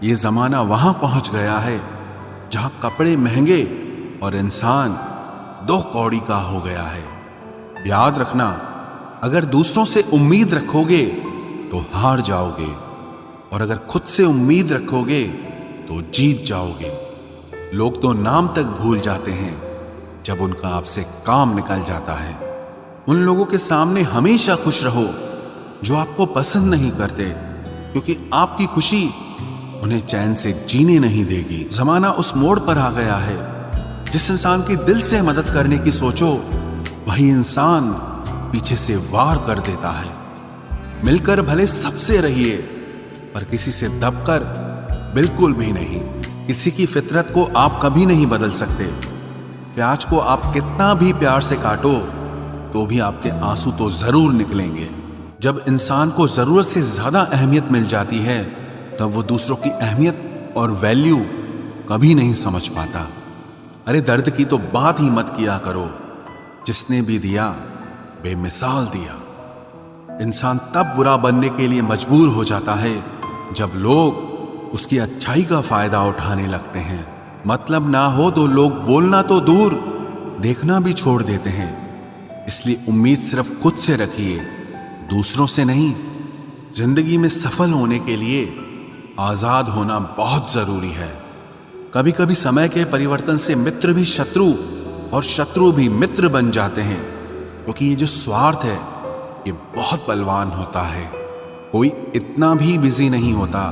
ये जमाना वहां पहुंच गया है जहां कपड़े महंगे और इंसान 2 कौड़ी का हो गया है। याद रखना, अगर दूसरों से उम्मीद रखोगे तो हार जाओगे, और अगर खुद से उम्मीद रखोगे तो जीत जाओगे। लोग तो नाम तक भूल जाते हैं जब उनका आपसे काम निकल जाता है। उन लोगों के सामने हमेशा खुश रहो जो आपको पसंद नहीं करते, क्योंकि आपकी खुशी उन्हें चैन से जीने नहीं देगी। जमाना उस मोड़ पर आ गया है जिस इंसान की दिल से मदद करने की सोचो, वही इंसान पीछे से वार कर देता है। मिलकर भले सबसे रहिए, पर किसी से दबकर बिल्कुल भी नहीं। किसी की फितरत को आप कभी नहीं बदल सकते। प्याज को आप कितना भी प्यार से काटो तो भी आपके आंसू तो जरूर निकलेंगे। जब इंसान को जरूरत से ज्यादा अहमियत मिल जाती है तब वो दूसरों की अहमियत और वैल्यू कभी नहीं समझ पाता। अरे दर्द की तो बात ही मत किया करो, जिसने भी दिया बेमिसाल दिया। इंसान तब बुरा बनने के लिए मजबूर हो जाता है जब लोग उसकी अच्छाई का फायदा उठाने लगते हैं। मतलब ना हो तो लोग बोलना तो दूर, देखना भी छोड़ देते हैं। इसलिए उम्मीद सिर्फ खुद से रखिए, दूसरों से नहीं। जिंदगी में सफल होने के लिए आजाद होना बहुत जरूरी है। कभी कभी समय के परिवर्तन से मित्र भी शत्रु और शत्रु भी मित्र बन जाते हैं, क्योंकि ये जो स्वार्थ है ये बहुत बलवान होता है। कोई इतना भी बिजी नहीं होता,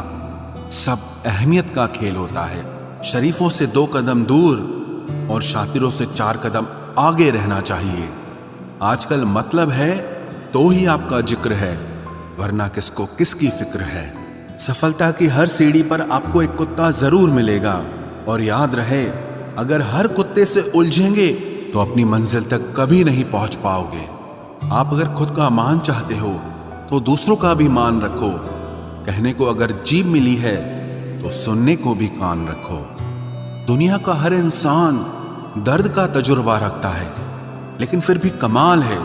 सब अहमियत का खेल होता है। शरीफों से 2 कदम दूर और शातिरों से 4 कदम आगे रहना चाहिए। आजकल मतलब है तो ही आपका जिक्र है, वरना किसको किसकी फिक्र है। सफलता की हर सीढ़ी पर आपको एक कुत्ता जरूर मिलेगा, और याद रहे, अगर हर कुत्ते से उलझेंगे तो अपनी मंजिल तक कभी नहीं पहुंच पाओगे। आप अगर खुद का मान चाहते हो तो दूसरों का भी मान रखो। कहने को अगर जीभ मिली है तो सुनने को भी कान रखो। दुनिया का हर इंसान दर्द का तजुर्बा रखता है, लेकिन फिर भी कमाल है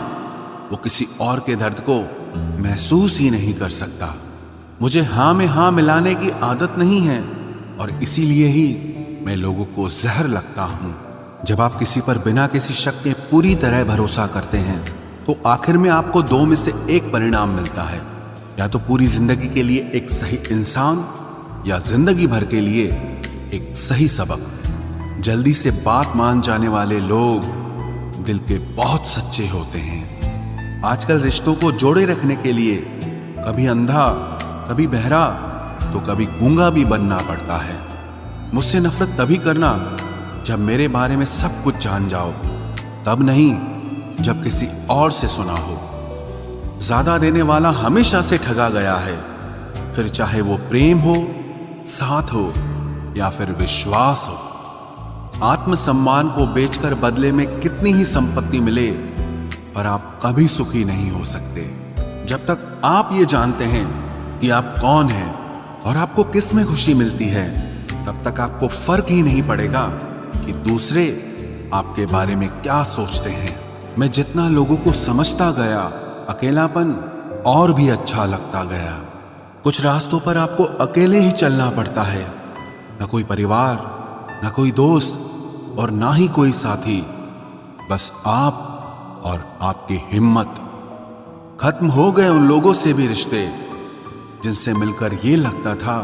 वो किसी और के दर्द को महसूस ही नहीं कर सकता। मुझे हाँ में हाँ मिलाने की आदत नहीं है, और इसीलिए ही मैं लोगों को जहर लगता हूं। जब आप किसी पर बिना किसी शक के पूरी तरह भरोसा करते हैं तो आखिर में आपको 2 में से एक परिणाम मिलता है। या तो पूरी जिंदगी के लिए एक सही इंसान, या जिंदगी भर के लिए एक सही सबक। जल्दी से बात मान जाने वाले लोग दिल के बहुत सच्चे होते हैं। आजकल रिश्तों को जोड़े रखने के लिए कभी अंधा, कभी बहरा, तो कभी गूंगा भी बनना पड़ता है। मुझसे नफरत तभी करना जब मेरे बारे में सब कुछ जान जाओ, तब नहीं जब किसी और से सुना हो। ज्यादा देने वाला हमेशा से ठगा गया है, फिर चाहे वो प्रेम हो, साथ हो या फिर विश्वास हो। आत्मसम्मान को बेचकर बदले में कितनी ही संपत्ति मिले, पर आप कभी सुखी नहीं हो सकते। जब तक आप ये जानते हैं कि आप कौन हैं और आपको किस में खुशी मिलती है, तब तक आपको फर्क ही नहीं पड़ेगा कि दूसरे आपके बारे में क्या सोचते हैं। मैं जितना लोगों को समझता गया, अकेलापन और भी अच्छा लगता गया। कुछ रास्तों पर आपको अकेले ही चलना पड़ता है, न कोई परिवार, न कोई दोस्त और ना ही कोई साथी, बस आप और आपकी हिम्मत। खत्म हो गए उन लोगों से भी रिश्ते जिनसे मिलकर ये लगता था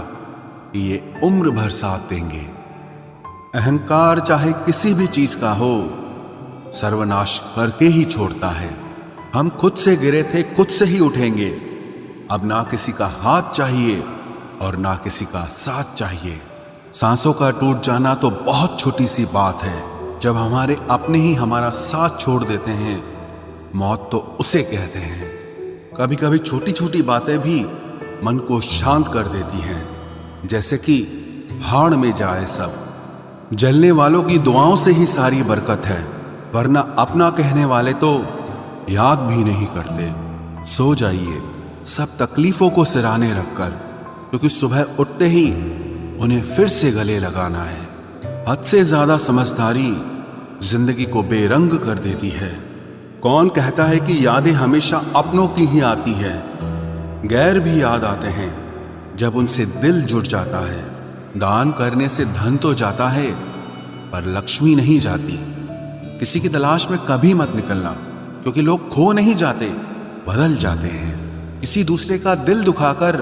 कि ये उम्र भर साथ देंगे। अहंकार चाहे किसी भी चीज का हो, सर्वनाश करके ही छोड़ता है। हम खुद से गिरे थे, खुद से ही उठेंगे। अब ना किसी का हाथ चाहिए और ना किसी का साथ चाहिए। सांसों का टूट जाना तो बहुत छोटी सी बात है। जब हमारे अपने ही हमारा साथ छोड़ देते हैं, मौत तो उसे कहते हैं। कभी कभी छोटी छोटी बातें भी मन को शांत कर देती हैं, जैसे कि भाड़ में जाए सब। जलने वालों की दुआओं से ही सारी बरकत है, वरना अपना कहने वाले तो याद भी नहीं करते। सो जाइए सब तकलीफों को सिराने रखकर, क्योंकि सुबह उठते ही उन्हें फिर से गले लगाना है। हद से ज्यादा समझदारी जिंदगी को बेरंग कर देती है। कौन कहता है कि यादें हमेशा अपनों की ही आती है? गैर भी याद आते हैं जब उनसे दिल जुट जाता है। दान करने से धन तो जाता है, पर लक्ष्मी नहीं जाती। किसी की तलाश में कभी मत निकलना, क्योंकि लोग खो नहीं जाते, बदल जाते हैं। किसी दूसरे का दिल दुखाकर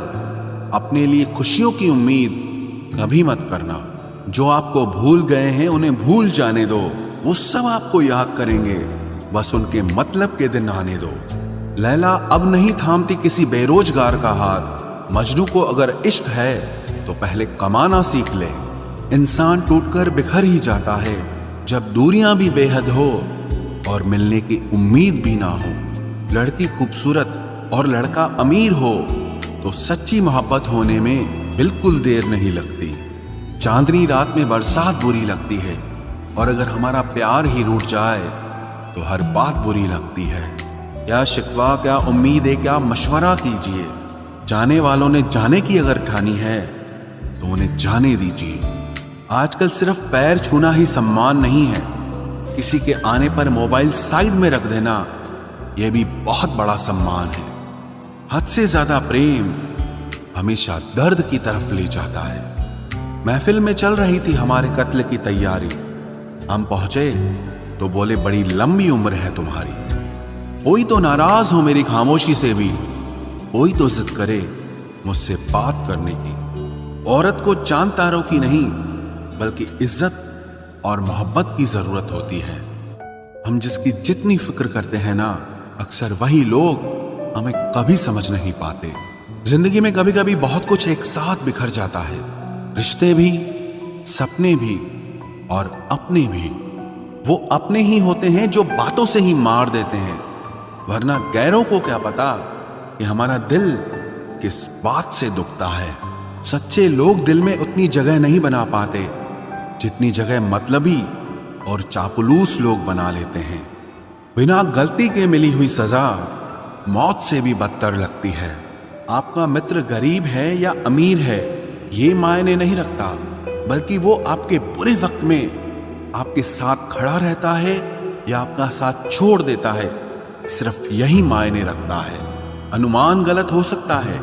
अपने लिए खुशियों की उम्मीद कभी मत करना। जो आपको भूल गए हैं उन्हें भूल जाने दो, वो सब आपको याद करेंगे, बस उनके मतलब के दिन आने दो। लैला अब नहीं थामती किसी बेरोजगार का हाथ। मजनू को अगर इश्क है तो पहले कमाना सीख ले। इंसान टूटकर बिखर ही जाता है जब दूरियां भी बेहद हो और मिलने की उम्मीद भी ना हो। लड़की खूबसूरत और लड़का अमीर हो तो सच्ची मोहब्बत होने में बिल्कुल देर नहीं लगती। चांदनी रात में बरसात बुरी लगती है, और अगर हमारा प्यार ही रूठ जाए तो हर बात बुरी लगती है। क्या शिकवा, क्या उम्मीद है, क्या मशवरा कीजिए। जाने वालों ने जाने की अगर ठानी है तो उन्हें जाने दीजिए। आजकल सिर्फ पैर छूना ही सम्मान नहीं है, किसी के आने पर मोबाइल साइड में रख देना यह भी बहुत बड़ा सम्मान है। हद से ज्यादा प्रेम हमेशा दर्द की तरफ ले जाता है। महफिल में चल रही थी हमारे कत्ल की तैयारी। हम पहुंचे तो बोले, बड़ी लंबी उम्र है तुम्हारी। कोई तो नाराज हो मेरी खामोशी से भी, कोई तो जिद करे मुझसे बात करने की। औरत को चांद तारों की नहीं बल्कि इज्जत और मोहब्बत की जरूरत होती है। हम जिसकी जितनी फिक्र करते हैं ना, अक्सर वही लोग हमें कभी समझ नहीं पाते। जिंदगी में कभी कभी बहुत कुछ एक साथ बिखर जाता है, रिश्ते भी, सपने भी और अपने भी। वो अपने ही होते हैं जो बातों से ही मार देते हैं, वरना गैरों को क्या पता कि हमारा दिल किस बात से दुखता है। सच्चे लोग दिल में उतनी जगह नहीं बना पाते जितनी जगह मतलबी और चापलूस लोग बना लेते हैं। बिना गलती के मिली हुई सजा मौत से भी बदतर लगती है। आपका मित्र गरीब है या अमीर है ये मायने नहीं रखता, बल्कि वो आपके बुरे वक्त में आपके साथ खड़ा रहता है या आपका साथ छोड़ देता है, सिर्फ यही मायने रखता है। अनुमान गलत हो सकता है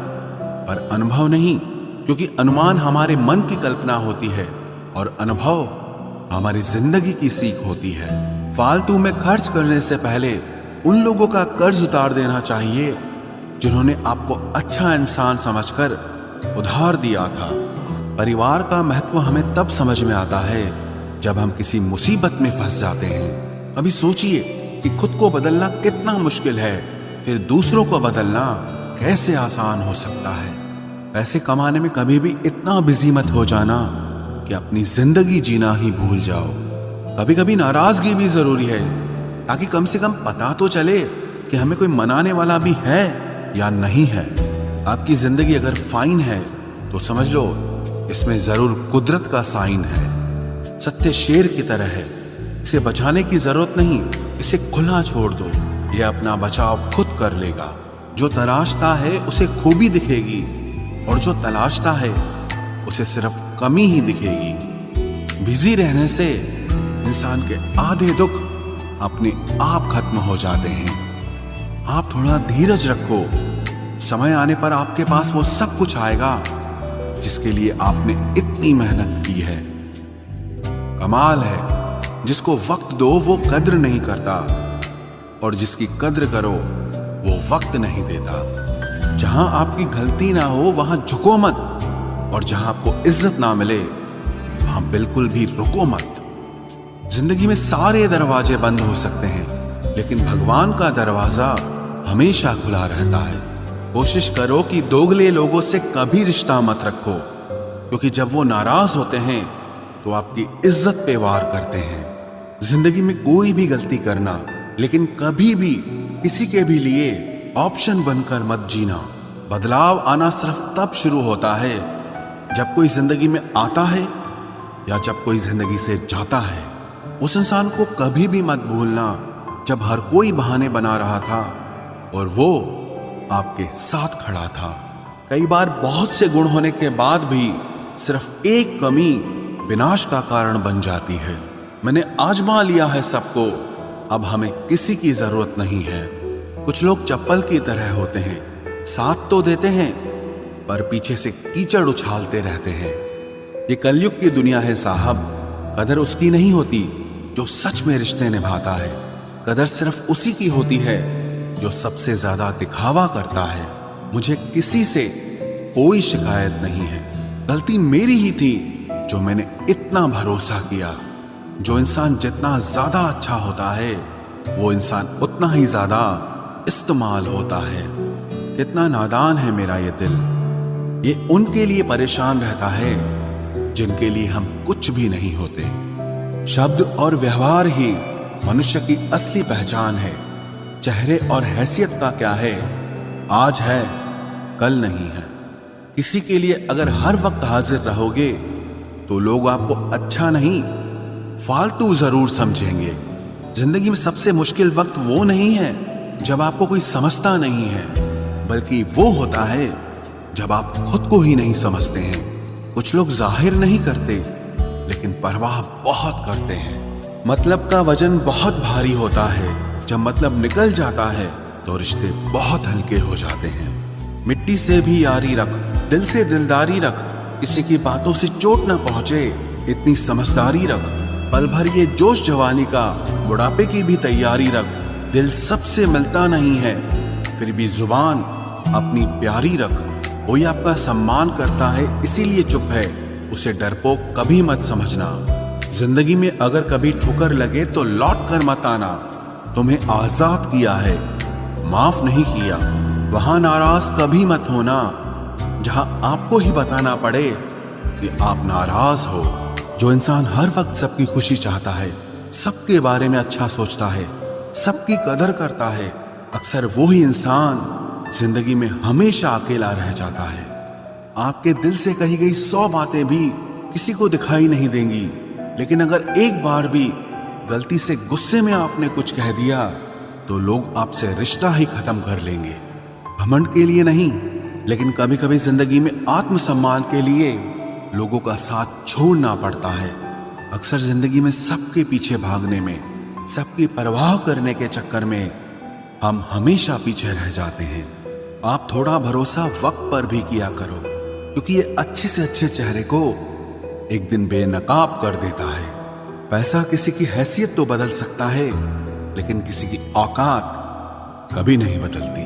पर अनुभव नहीं, क्योंकि अनुमान हमारे मन की कल्पना होती है और अनुभव हमारी जिंदगी की सीख होती है। फालतू में खर्च करने से पहले उन लोगों का कर्ज उतार देना चाहिए जिन्होंने आपको अच्छा इंसान समझकर उधार दिया था। परिवार का महत्व हमें तब समझ में आता है जब हम किसी मुसीबत में फंस जाते हैं। अभी सोचिए कि खुद को बदलना कितना मुश्किल है, फिर दूसरों को बदलना कैसे आसान हो सकता है। पैसे कमाने में कभी भी इतना बिजी मत हो जाना कि अपनी जिंदगी जीना ही भूल जाओ। कभी कभी नाराजगी भी जरूरी है, ताकि कम से कम पता तो चले कि हमें कोई मनाने वाला भी है या नहीं है। आपकी जिंदगी अगर फाइन है तो समझ लो इसमें जरूर कुदरत का साइन है। सत्य शेर की तरह है, इसे बचाने की जरूरत नहीं, इसे खुला छोड़ दो, यह अपना बचाव खुद कर लेगा। जो तलाशता है उसे खूबी दिखेगी, और जो तलाशता है उसे सिर्फ कमी ही दिखेगी। बिजी रहने से इंसान के आधे दुख अपने आप खत्म हो जाते हैं। आप थोड़ा धीरज रखो, समय आने पर आपके पास वो सब कुछ आएगा जिसके लिए आपने इतनी मेहनत की है। कमाल है जिसको वक्त दो वो कद्र नहीं करता, और जिसकी कद्र करो वो वक्त नहीं देता। जहां आपकी गलती ना हो वहां झुको मत, और जहां आपको इज्जत ना मिले वहां बिल्कुल भी रुको मत। जिंदगी में सारे दरवाजे बंद हो सकते हैं, लेकिन भगवान का दरवाजा हमेशा खुला रहता है। कोशिश करो कि दोगले लोगों से कभी रिश्ता मत रखो, क्योंकि जब वो नाराज होते हैं तो आपकी इज्जत पे वार करते हैं। जिंदगी में कोई भी गलती करना, लेकिन कभी भी किसी के भी लिए ऑप्शन बनकर मत जीना। बदलाव आना सिर्फ तब शुरू होता है जब कोई जिंदगी में आता है या जब कोई जिंदगी से जाता है। उस इंसान को कभी भी मत भूलना जब हर कोई बहाने बना रहा था और वो आपके साथ खड़ा था। कई बार बहुत से गुण होने के बाद भी सिर्फ एक कमी विनाश का कारण बन जाती है। मैंने आजमा लिया है सबको, अब हमें किसी की जरूरत नहीं है। कुछ लोग चप्पल की तरह होते हैं, साथ तो देते हैं पर पीछे से कीचड़ उछालते रहते हैं। ये कलयुग की दुनिया है साहब। कदर उसकी नहीं होती जो सच में रिश्ते निभाता है। कदर सिर्फ उसी की होती है जो सबसे ज्यादा दिखावा करता है। मुझे किसी से कोई शिकायत नहीं है। गलती मेरी ही थी जो मैंने इतना भरोसा किया। जो इंसान जितना ज्यादा अच्छा होता है वो इंसान उतना ही ज्यादा इस्तेमाल होता है। कितना नादान है मेरा ये दिल। ये उनके लिए परेशान रहता है जिनके लिए हम कुछ भी नहीं होते। शब्द और व्यवहार ही मनुष्य की असली पहचान है। चेहरे और हैसियत का क्या है, आज है कल नहीं है। किसी के लिए अगर हर वक्त हाजिर रहोगे तो लोग आपको अच्छा नहीं फालतू जरूर समझेंगे। जिंदगी में सबसे मुश्किल वक्त वो नहीं है जब आपको कोई समझता नहीं है, बल्कि वो होता है जब आप खुद को ही नहीं समझते हैं। कुछ लोग जाहिर नहीं करते लेकिन परवाह बहुत करते हैं। मतलब का वजन बहुत भारी होता है। जब मतलब निकल जाता है तो रिश्ते बहुत हल्के हो जाते हैं। मिट्टी से भी यारी रख, दिल से दिलदारी रख, किसी की बातों से चोट न पहुंचे इतनी समझदारी रख। पल भर ये जोश जवानी का, बुढ़ापे की भी तैयारी रख। दिल सबसे मिलता नहीं है फिर भी जुबान अपनी प्यारी रख। कोई आपका सम्मान करता है इसीलिए चुप है, उसे डरपोक कभी मत समझना। जिंदगी में अगर कभी ठोकर लगे तो लौट कर मत आना। तुम्हें आजाद किया है, माफ नहीं किया। वहां नाराज कभी मत होना जहां आपको ही बताना पड़े कि आप नाराज हो। जो इंसान हर वक्त सबकी खुशी चाहता है, सबके बारे में अच्छा सोचता है, सबकी कदर करता है, अक्सर वो ही इंसान जिंदगी में हमेशा अकेला रह जाता है। आपके दिल से कही गई 100 बातें भी किसी को दिखाई नहीं देंगी, लेकिन अगर एक बार भी गलती से गुस्से में आपने कुछ कह दिया तो लोग आपसे रिश्ता ही खत्म कर लेंगे। घमंड के लिए नहीं, लेकिन कभी कभी जिंदगी में आत्मसम्मान के लिए लोगों का साथ छोड़ना पड़ता है। अक्सर जिंदगी में सबके पीछे भागने में, सबकी परवाह करने के चक्कर में हम हमेशा पीछे रह जाते हैं। आप थोड़ा भरोसा वक्त पर भी किया करो, क्योंकि ये अच्छे से अच्छे चेहरे को एक दिन बेनकाब कर देता है। पैसा किसी की हैसियत तो बदल सकता है, लेकिन किसी की औकात कभी नहीं बदलती।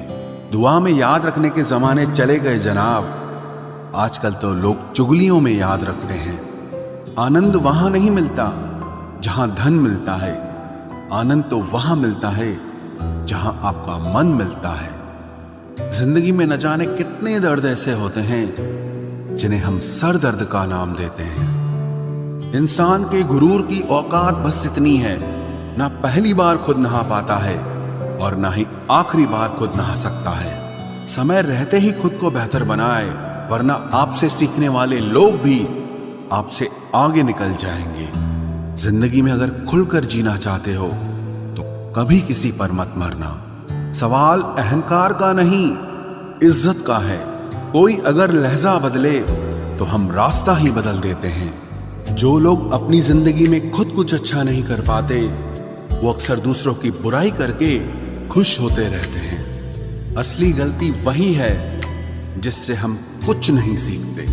दुआ में याद रखने के जमाने चले गए जनाब। आजकल तो लोग चुगलियों में याद रखते हैं। आनंद वहां नहीं मिलता जहां धन मिलता है, आनंद तो वहां मिलता है जहां आपका मन मिलता है। जिंदगी में न जाने कितने दर्द ऐसे होते हैं जिन्हें हम सर दर्द का नाम देते हैं। इंसान के गुरूर की औकात बस इतनी है, ना पहली बार खुद नहा पाता है और ना ही आखिरी बार खुद नहा सकता है। समय रहते ही खुद को बेहतर बनाए, वरना आपसे सीखने वाले लोग भी आपसे आगे निकल जाएंगे। जिंदगी में अगर खुलकर जीना चाहते हो तो कभी किसी पर मत मरना। सवाल अहंकार का नहीं, इज्जत का है। कोई अगर लहजा बदले तो हम रास्ता ही बदल देते हैं। जो लोग अपनी जिंदगी में खुद कुछ अच्छा नहीं कर पाते, वो अक्सर दूसरों की बुराई करके खुश होते रहते हैं। असली गलती वही है जिससे हम कुछ नहीं सीखते।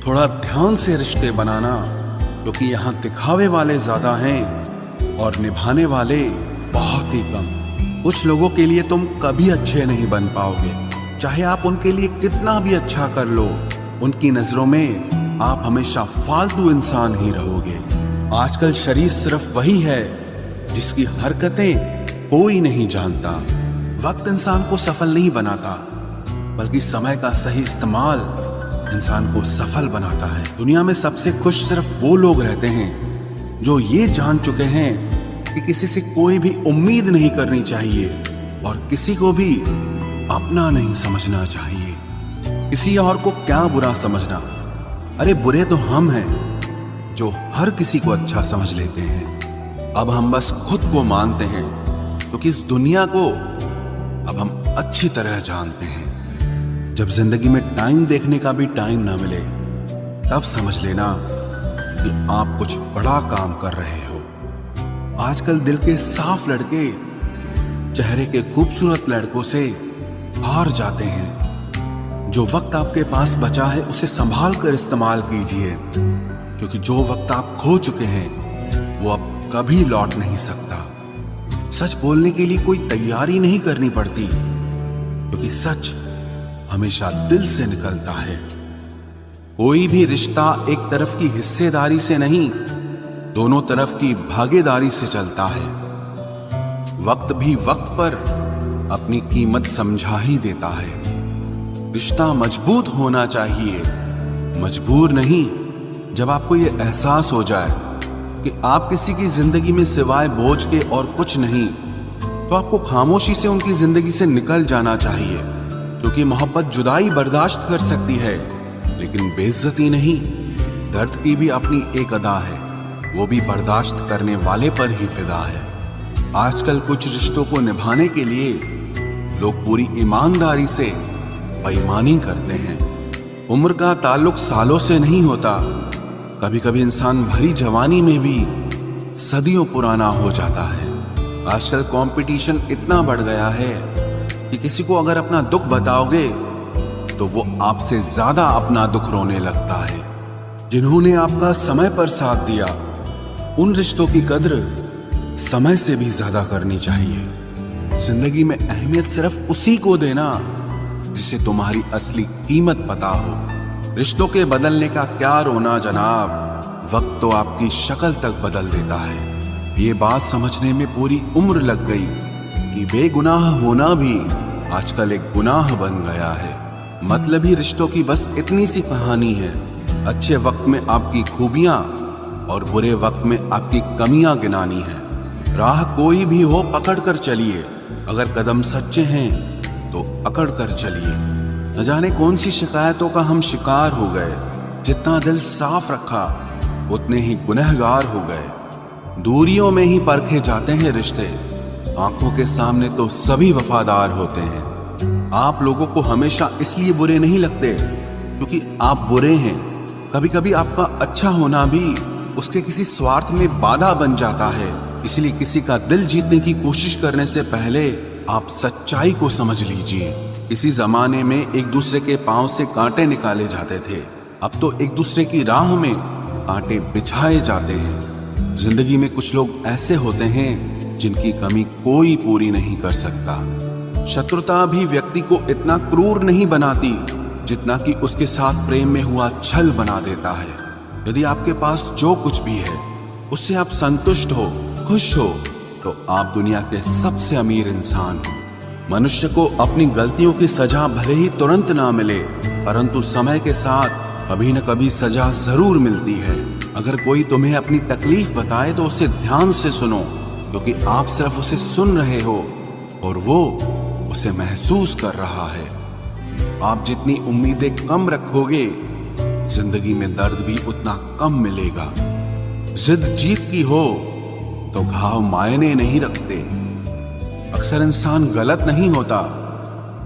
थोड़ा ध्यान से रिश्ते बनाना, क्योंकि यहाँ दिखावे वाले ज्यादा हैं और निभाने वाले बहुत ही कम। कुछ लोगों के लिए तुम कभी अच्छे नहीं बन पाओगे, चाहे आप उनके लिए कितना भी अच्छा कर लो। उनकी नजरों में आप हमेशा फालतू इंसान ही रहोगे। आजकल शरीफ सिर्फ वही है जिसकी हरकतें कोई नहीं जानता। वक्त इंसान को सफल नहीं बनाता, बल्कि समय का सही इस्तेमाल इंसान को सफल बनाता है। दुनिया में सबसे खुश सिर्फ वो लोग रहते हैं जो ये जान चुके हैं कि किसी से कोई भी उम्मीद नहीं करनी चाहिए और किसी को भी अपना नहीं समझना चाहिए। किसी और को क्या बुरा समझना, अरे बुरे तो हम हैं जो हर किसी को अच्छा समझ लेते हैं। अब हम बस खुद को मानते हैं, क्योंकि इस दुनिया को अब हम अच्छी तरह जानते हैं। जब जिंदगी में टाइम देखने का भी टाइम ना मिले, तब समझ लेना कि आप कुछ बड़ा काम कर रहे हो। आजकल दिल के साफ लड़के चेहरे के खूबसूरत लड़कों से हार जाते हैं। जो वक्त आपके पास बचा है उसे संभाल कर इस्तेमाल कीजिए, क्योंकि जो वक्त आप खो चुके हैं वो अब कभी लौट नहीं सकता। सच बोलने के लिए कोई तैयारी नहीं करनी पड़ती, क्योंकि सच हमेशा दिल से निकलता है। कोई भी रिश्ता एक तरफ की हिस्सेदारी से नहीं, दोनों तरफ की भागीदारी से चलता है। वक्त भी वक्त पर अपनी कीमत समझा ही देता है। रिश्ता मजबूत होना चाहिए, मजबूर नहीं। जब आपको ये एहसास हो जाए कि आप किसी की जिंदगी में सिवाय बोझ के और कुछ नहीं, तो आपको खामोशी से उनकी जिंदगी से निकल जाना चाहिए, क्योंकि मोहब्बत जुदाई बर्दाश्त कर सकती है लेकिन बेइज्जती नहीं। दर्द की भी अपनी एक अदा है, वो भी बर्दाश्त करने वाले पर ही फिदा है। आजकल कुछ रिश्तों को निभाने के लिए लोग पूरी ईमानदारी से बेईमानी करते हैं। उम्र का ताल्लुक सालों से नहीं होता। कभी कभी इंसान भरी जवानी में भी सदियों पुराना हो जाता है। आजकल कंपटीशन इतना बढ़ गया है कि किसी को अगर अपना दुख बताओगे तो वो आपसे ज्यादा अपना दुख रोने लगता है। जिन्होंने आपका समय पर साथ दिया, उन रिश्तों की कद्र समय से भी ज्यादा करनी चाहिए। जिंदगी में अहमियत सिर्फ उसी को देना जिसे तुम्हारी असली कीमत पता हो। रिश्तों के बदलने का क्या रोना जनाब, वक्त तो आपकी शक्ल तक बदल देता है। ये बात समझने में पूरी उम्र लग गई कि बेगुनाह होना भी आजकल एक गुनाह बन गया है। मतलबी रिश्तों की बस इतनी सी कहानी है। अच्छे वक्त में आपकी खूबियां और बुरे वक्त में आपकी कमियां गिनानी है। राह कोई भी हो पकड़ कर चलिए, अगर कदम सच्चे हैं तो अकड़ कर चलिए। न जाने कौन सी शिकायतों का हम शिकार हो गए। जितना दिल साफ रखा उतने ही गुनहगार हो गए। दूरियों में ही परखे जाते हैं रिश्ते, आंखों के सामने तो सभी वफादार होते हैं। आप लोगों को हमेशा इसलिए बुरे नहीं लगते क्योंकि आप बुरे हैं। कभी कभी आपका अच्छा होना भी उसके किसी स्वार्थ में बाधा बन जाता है। इसलिए किसी का दिल जीतने की कोशिश करने से पहले आप सच्चाई को समझ लीजिए। इसी जमाने में एक दूसरे के पांव से कांटे निकाले जाते थे, अब तो एक दूसरे की राह में कांटे बिछाए जाते हैं। जिंदगी में कुछ लोग ऐसे होते हैं जिनकी कमी कोई पूरी नहीं कर सकता। शत्रुता भी व्यक्ति को इतना क्रूर नहीं बनाती जितना कि उसके साथ प्रेम में हुआ छल बना देता है। यदि आपके पास जो कुछ भी है उससे आप संतुष्ट हो, खुश हो, तो आप दुनिया के सबसे अमीर इंसान हो। मनुष्य को अपनी गलतियों की सजा भले ही तुरंत ना मिले, परंतु समय के साथ कभी न कभी सजा जरूर मिलती है। अगर कोई तुम्हें अपनी तकलीफ बताए तो उसे ध्यान से सुनो, क्योंकि आप सिर्फ उसे सुन रहे हो और वो उसे महसूस कर रहा है। आप जितनी उम्मीदें कम रखोगे, जिंदगी में दर्द भी उतना कम मिलेगा। जिद जीत की हो तो घाव मायने नहीं रखते। अक्सर इंसान गलत नहीं होता,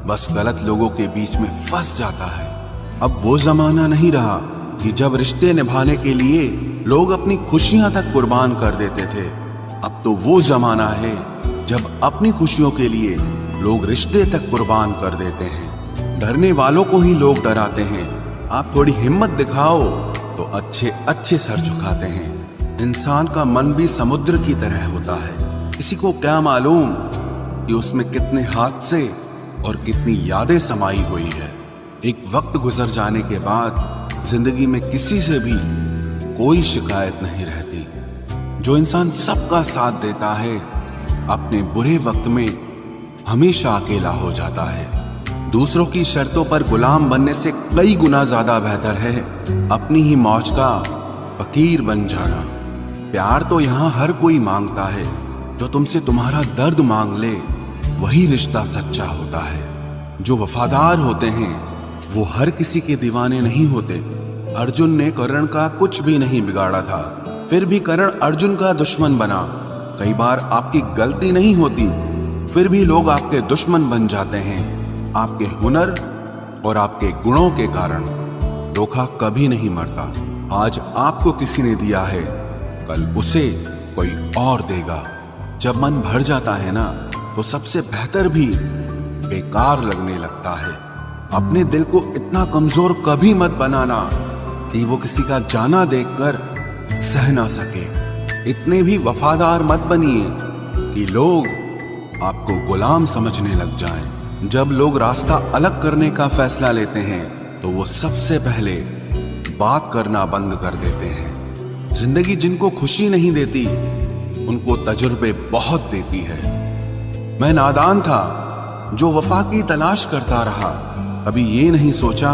बस गलत लोगों के बीच में फंस जाता है। अब वो जमाना नहीं रहा कि जब रिश्ते निभाने के लिए लोग अपनी खुशियां तक कुर्बान कर देते थे। अब तो वो जमाना है जब अपनी खुशियों के लिए लोग रिश्ते तक कुर्बान कर देते हैं। डरने वालों को ही लोग डराते हैं। आप थोड़ी हिम्मत दिखाओ तो अच्छे अच्छे सर झुकाते हैं। इंसान का मन भी समुद्र की तरह होता है। किसी को क्या मालूम कि उसमें कितने हादसे और कितनी यादें समाई हुई है। एक वक्त गुजर जाने के बाद जिंदगी में किसी से भी कोई शिकायत नहीं रहती। जो इंसान सबका साथ देता है, अपने बुरे वक्त में हमेशा अकेला हो जाता है। दूसरों की शर्तों पर गुलाम बनने से कई गुना ज्यादा बेहतर है अपनी ही मौज का फकीर बन जाना। प्यार तो यहाँ हर कोई मांगता है। जो तुमसे तुम्हारा दर्द मांग ले, वही रिश्ता सच्चा होता है। जो वफादार होते हैं वो हर किसी के दीवाने नहीं होते। अर्जुन ने कर्ण का कुछ भी नहीं बिगाड़ा था, फिर भी कर्ण अर्जुन का दुश्मन बना। कई बार आपकी गलती नहीं होती, फिर भी लोग आपके दुश्मन बन जाते हैं, आपके हुनर और आपके गुणों के कारण। धोखा कभी नहीं मरता। आज आपको किसी ने दिया है, कल उसे कोई और देगा। जब मन भर जाता है ना, तो सबसे बेहतर भी बेकार लगने लगता है। अपने दिल को इतना कमजोर कभी मत बनाना कि वो किसी का जाना देखकर सह ना सके। इतने भी वफादार मत बनिए कि लोग आपको गुलाम समझने लग जाएं। जब लोग रास्ता अलग करने का फैसला लेते हैं तो वो सबसे पहले बात करना बंद कर देते हैं। जिंदगी जिनको खुशी नहीं देती उनको तजुर्बे बहुत देती है। मैं नादान था जो वफा की तलाश करता रहा, कभी ये नहीं सोचा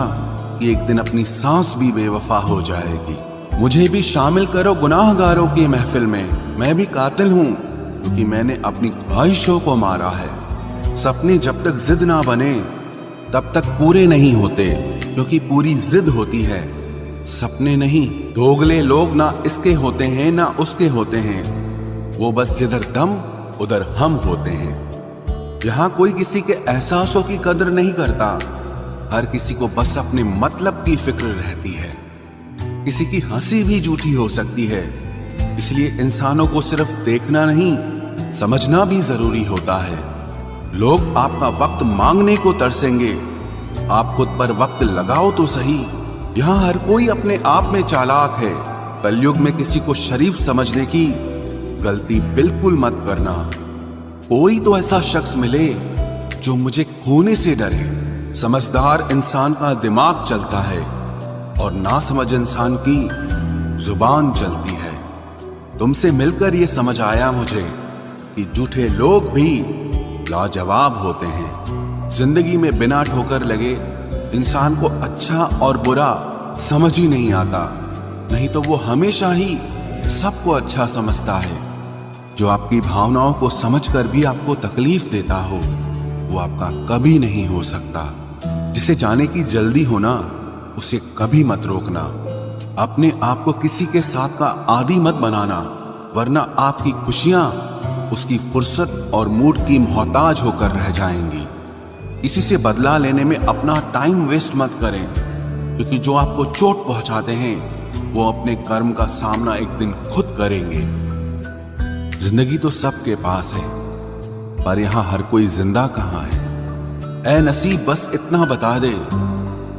कि एक दिन अपनी सांस भी बेवफा हो जाएगी। मुझे भी शामिल करो गुनाहगारों की महफिल में। मैं भी कातिल हूं क्योंकि मैंने अपनी ख्वाहिशों को मारा है। सपने जब तक जिद ना बने तब तक पूरे नहीं होते, क्योंकि पूरी जिद होती है, सपने नहीं। दोगले लोग ना इसके होते हैं ना उसके होते हैं, वो बस जिधर दम उधर हम होते हैं। यहाँ कोई किसी के एहसासों की कदर नहीं करता, हर किसी को बस अपने मतलब की फिक्र रहती है। किसी की हंसी भी झूठी हो सकती है, इसलिए इंसानों को सिर्फ देखना नहीं समझना भी जरूरी होता है। लोग आपका वक्त मांगने को तरसेंगे, आप खुद पर वक्त लगाओ तो सही। यहाँ हर कोई अपने आप में चालाक है। कलयुग में किसी को शरीफ समझने की गलती बिल्कुल मत करना। कोई तो ऐसा शख्स मिले जो मुझे खोने से डरे। समझदार इंसान का दिमाग चलता है और नासमझ इंसान की जुबान चलती है। तुमसे मिलकर ये समझ आया मुझे कि झूठे लोग भी लाजवाब होते हैं। जिंदगी में बिना ठोकर लगे इंसान को अच्छा और बुरा समझ ही नहीं आता, नहीं तो वो हमेशा ही सबको अच्छा समझता है। जो आपकी भावनाओं को समझकर भी आपको तकलीफ देता हो वो आपका कभी नहीं हो सकता। जिसे जाने की जल्दी होना उसे कभी मत रोकना। अपने आप को किसी के साथ का आदी मत बनाना, वरना आपकी खुशियां उसकी फुर्सत और मूड की मोहताज होकर रह जाएंगी। किसी से बदला लेने में अपना टाइम वेस्ट मत करें, क्योंकि जो आपको चोट पहुंचाते हैं वो अपने कर्म का सामना एक दिन खुद करेंगे। जिंदगी तो सबके पास है, पर यहां हर कोई जिंदा कहां है। ऐ नसीब बस इतना बता दे,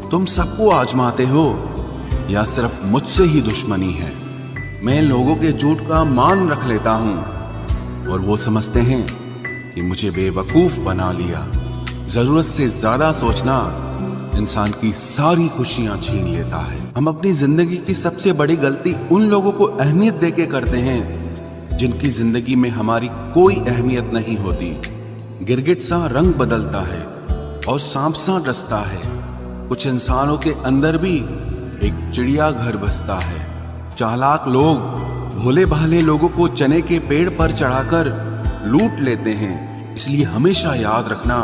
तुम सबको आजमाते हो या सिर्फ मुझसे ही दुश्मनी है। मैं लोगों के झूठ का मान रख लेता हूं और वो समझते हैं कि मुझे बेवकूफ बना लिया। जरूरत से ज्यादा सोचना इंसान की सारी खुशियां छीन लेता है। हम अपनी जिंदगी की सबसे बड़ी गलती उन लोगों को अहमियत देके करते हैं जिनकी जिंदगी में हमारी कोई अहमियत नहीं होती। गिरगिट सा रंग बदलता है और सांप सा डसता है। कुछ इंसानों के अंदर भी एक चिड़िया घर बसता है। चालाक लोग भोले भाले लोगों को चने के पेड़ पर चढ़ाकर लूट लेते हैं। इसलिए हमेशा याद रखना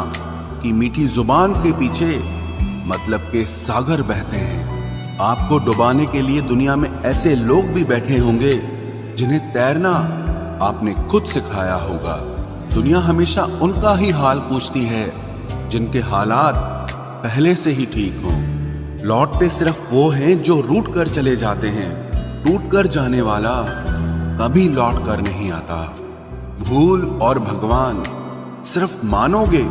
कि मीठी जुबान के पीछे मतलब के सागर बहते हैं। आपको डुबाने के लिए दुनिया में ऐसे लोग भी बैठे होंगे जिन्हें तैरना आपने खुद सिखाया होगा। दुनिया हमेशा उनका ही हाल पूछती है जिनके हालात पहले से ही ठीक हों। लौटते सिर्फ वो हैं जो रूठ कर चले जाते हैं। टूट कर जाने वाला कभी लौट कर नहीं आता। भूल और भगवान सिर्फ मानोगे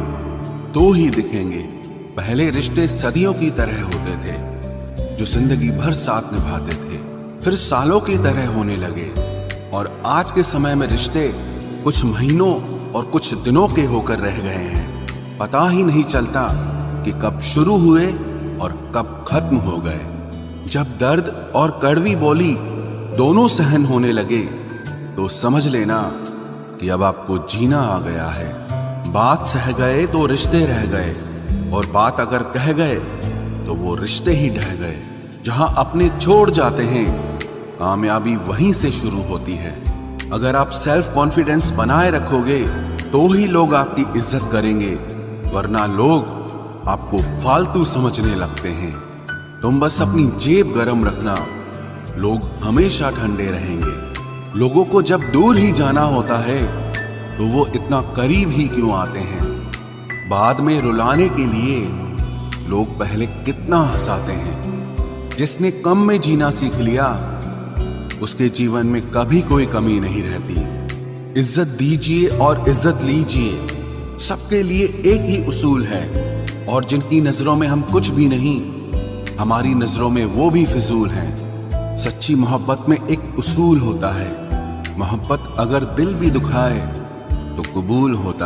तो ही दिखेंगे। पहले रिश्ते सदियों की तरह होते थे, जो जिंदगी भर साथ निभाते थे, फिर सालों की तरह होने लगे। और आज के समय में रिश्ते कुछ महीनों और कुछ दिनों के होकर रह गए हैं। पता ही नहीं चलता कि कब शुरू हुए और कब खत्म हो गए। जब दर्द और कड़वी बोली दोनों सहन होने लगे तो समझ लेना कि अब आपको जीना आ गया है। बात सह गए तो रिश्ते रह गए, और बात अगर कह गए तो वो रिश्ते ही ढह गए। जहां अपने छोड़ जाते हैं कामयाबी वहीं से शुरू होती है। अगर आप सेल्फ कॉन्फिडेंस बनाए रखोगे तो ही लोग आपकी इज्जत करेंगे, वरना लोग आपको फालतू समझने लगते हैं। तुम बस अपनी जेब गरम रखना, लोग हमेशा ठंडे रहेंगे। लोगों को जब दूर ही जाना होता है तो वो इतना करीब ही क्यों आते हैं। बाद में रुलाने के लिए लोग पहले कितना हंसाते हैं। जिसने कम में जीना सीख लिया उसके जीवन में कभी कोई कमी नहीं रहती। इज्जत दीजिए और इज्जत लीजिए, सबके लिए एक ही उसूल है। और जिनकी नजरों में हम कुछ भी नहीं, हमारी नजरों में वो भी फिजूल हैं। सच्ची मोहब्बत में एक उसूल होता है, मोहब्बत अगर दिल भी दुखाए तो कबूल होता है।